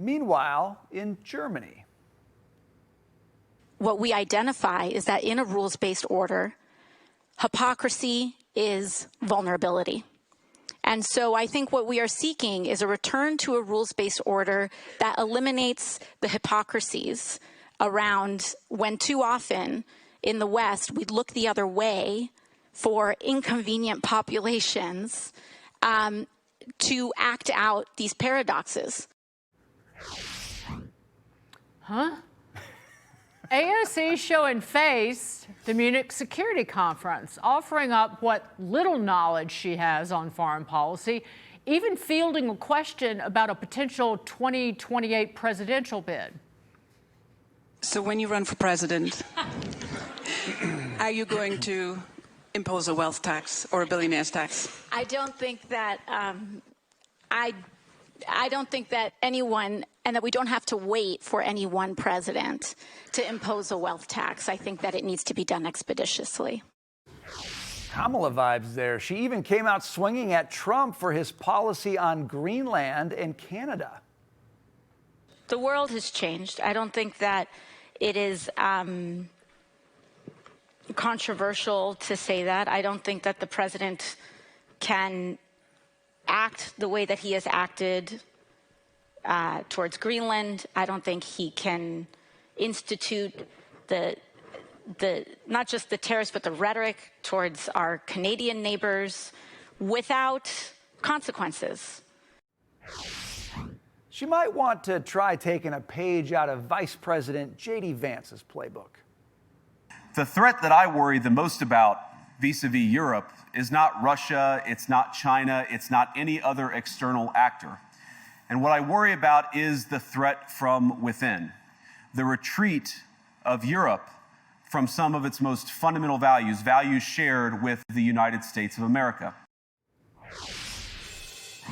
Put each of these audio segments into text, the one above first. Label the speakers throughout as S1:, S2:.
S1: Meanwhile, in Germany.
S2: What we identify is that in a rules-based order, hypocrisy is vulnerability. And so I think what we are seeking is a return to a rules-based order that eliminates the hypocrisies around when too often in the West we look the other way for inconvenient populations to act out these paradoxes.
S3: Huh? AOC showing face the Munich Security Conference, offering up what little knowledge she has on foreign policy, even fielding a question about a potential 2028 presidential bid.
S4: So when you run for president, are you going to impose a wealth tax or a billionaire's tax?
S2: I don't think that I don't think that anyone, and that we don't have to wait for any one president to impose a wealth tax. I think that it needs to be done expeditiously.
S1: Kamala vibes there. She even came out swinging at Trump for his policy on Greenland and Canada.
S2: The world has changed. I don't think that it is controversial to say that. I don't think that the president can act the way that he has acted towards Greenland. I don't think he can institute the not just the terrorists, but the rhetoric towards our Canadian neighbors without consequences.
S1: She might want to try taking a page out of Vice President J.D. Vance's playbook.
S5: The threat that I worry the most about vis-a-vis Europe is not Russia, it's not China, it's not any other external actor. And what I worry about is the threat from within, the retreat of Europe from some of its most fundamental values, values shared with the United States of America.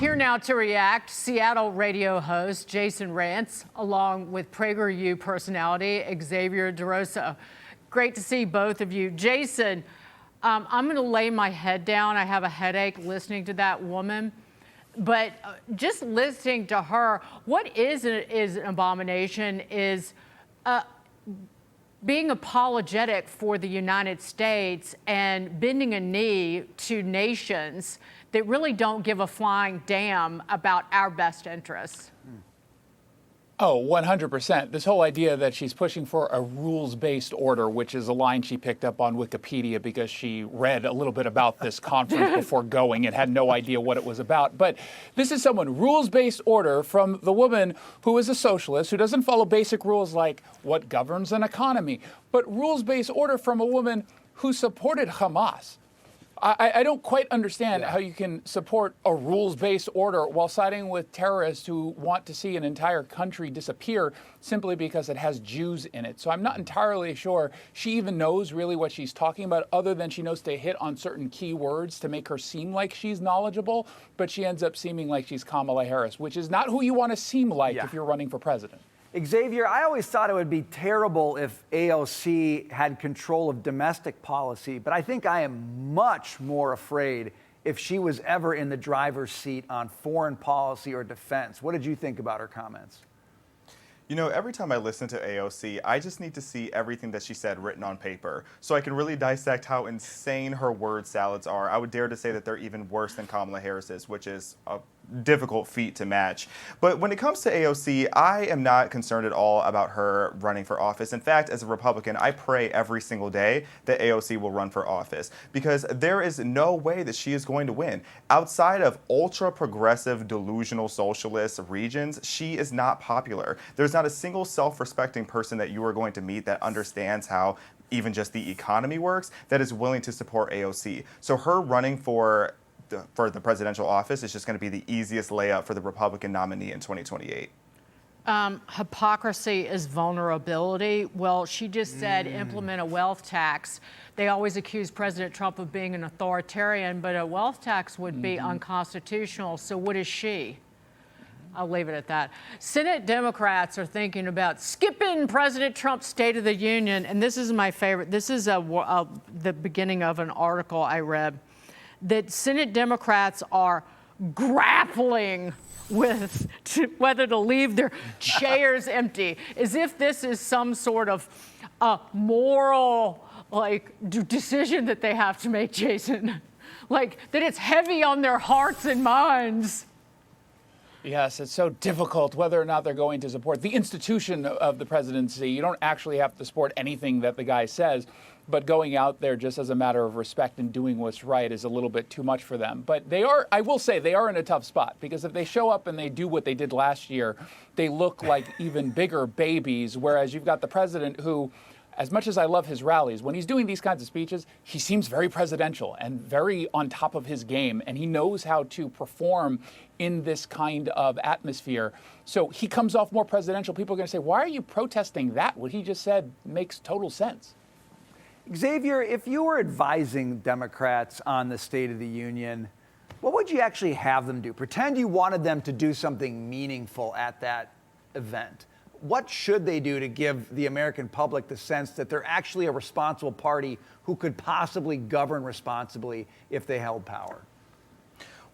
S3: Here now to react, Seattle radio host Jason Rantz, along with PragerU personality Xaviaer DuRousseau. Great to see both of you. Jason, I'm going to lay my head down. I have a headache listening to that woman. But just listening to her, what is an abomination is being apologetic for the United States and bending a knee to nations that really don't give a flying damn about our best interests.
S6: Oh, 100%. This whole idea that she's pushing for a rules-based order, which is a line she picked up on Wikipedia because she read a little bit about this conference before going and had no idea what it was about. But this is someone, rules-based order from the woman who is a socialist, who doesn't follow basic rules like what governs an economy, but rules-based order from a woman who supported Hamas. I don't quite understand how you can support a rules-based order while siding with terrorists who want to see an entire country disappear simply because it has Jews in it. So I'm not entirely sure she even knows really what she's talking about, other than she knows to hit on certain key words to make her seem like she's knowledgeable, but she ends up seeming like she's Kamala Harris, which is not who you want to seem like if you're running for president.
S1: Xavier, I always thought it would be terrible if AOC had control of domestic policy, but I think I am much more afraid if she was ever in the driver's seat on foreign policy or defense. What did you think about her comments?
S7: You know, every time I listen to AOC, I just need to see everything that she said written on paper so I can really dissect how insane her word salads are. I would dare to say that they're even worse than Kamala Harris's, which is a difficult feat to match. But when it comes to AOC, I am not concerned at all about her running for office. In fact, as a Republican, I pray every single day that AOC will run for office because there is no way that she is going to win. Outside of ultra-progressive, delusional socialist regions, she is not popular. There's not a single self-respecting person that you are going to meet that understands how even just the economy works that is willing to support AOC. So her running for the presidential office is just going to be the easiest layup for the Republican nominee in 2028.
S3: Hypocrisy is vulnerability. Well, she just said implement a wealth tax. They always accuse President Trump of being an authoritarian, but a wealth tax would be unconstitutional. So what is she? I'll leave it at that. Senate Democrats are thinking about skipping President Trump's State of the Union. And this is my favorite. This is the beginning of an article I read. That Senate Democrats are grappling with whether to leave their chairs empty, as if this is some sort of moral decision that they have to make, Jason. Like that it's heavy on their hearts and minds.
S6: Yes, it's so difficult whether or not they're going to support the institution of the presidency. You don't actually have to support anything that the guy says, but going out there just as a matter of respect and doing what's right is a little bit too much for them. But they are, I will say, they are in a tough spot, because if they show up and they do what they did last year, they look like even bigger babies, whereas you've got the president who, as much as I love his rallies, when he's doing these kinds of speeches, he seems very presidential and very on top of his game, and he knows how to perform in this kind of atmosphere. So he comes off more presidential. People are going to say, why are you protesting that? What he just said makes total sense.
S1: Xavier, if you were advising Democrats on the State of the Union, what would you actually have them do? Pretend you wanted them to do something meaningful at that event. What should they do to give the American public the sense that they're actually a responsible party who could possibly govern responsibly if they held power?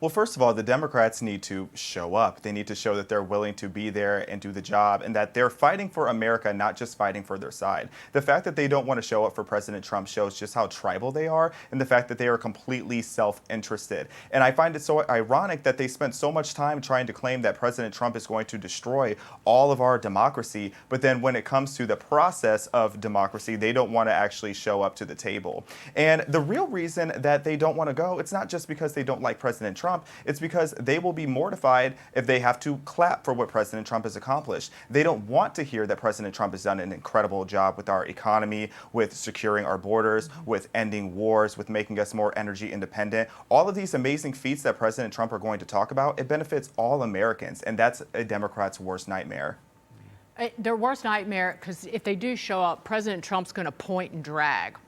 S7: Well, first of all, the Democrats need to show up. They need to show that they're willing to be there and do the job, and that they're fighting for America, not just fighting for their side. The fact that they don't want to show up for President Trump shows just how tribal they are, and the fact that they are completely self-interested. And I find it so ironic that they spent so much time trying to claim that President Trump is going to destroy all of our democracy, but then when it comes to the process of democracy, they don't want to actually show up to the table. And the real reason that they don't want to go, it's not just because they don't like President Trump. It's because they will be mortified if they have to clap for what President Trump has accomplished. They don't want to hear that President Trump has done an incredible job with our economy, with securing our borders, with ending wars, with making us more energy independent. All of these amazing feats that President Trump are going to talk about, it benefits all Americans, and that's a Democrat's worst nightmare.
S3: Their worst nightmare, because if they do show up, President Trump's going to point and drag,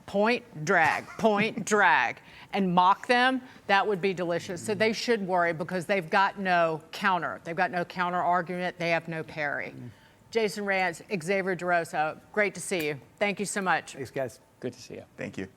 S3: and mock them. That would be delicious. So they should worry, because they've got no counter. They've got no counter argument. They have no parry. Jason Rantz, Xavier DuRousseau, great to see you. Thank you so much.
S1: Thanks, guys.
S6: Good to see you.
S7: Thank you.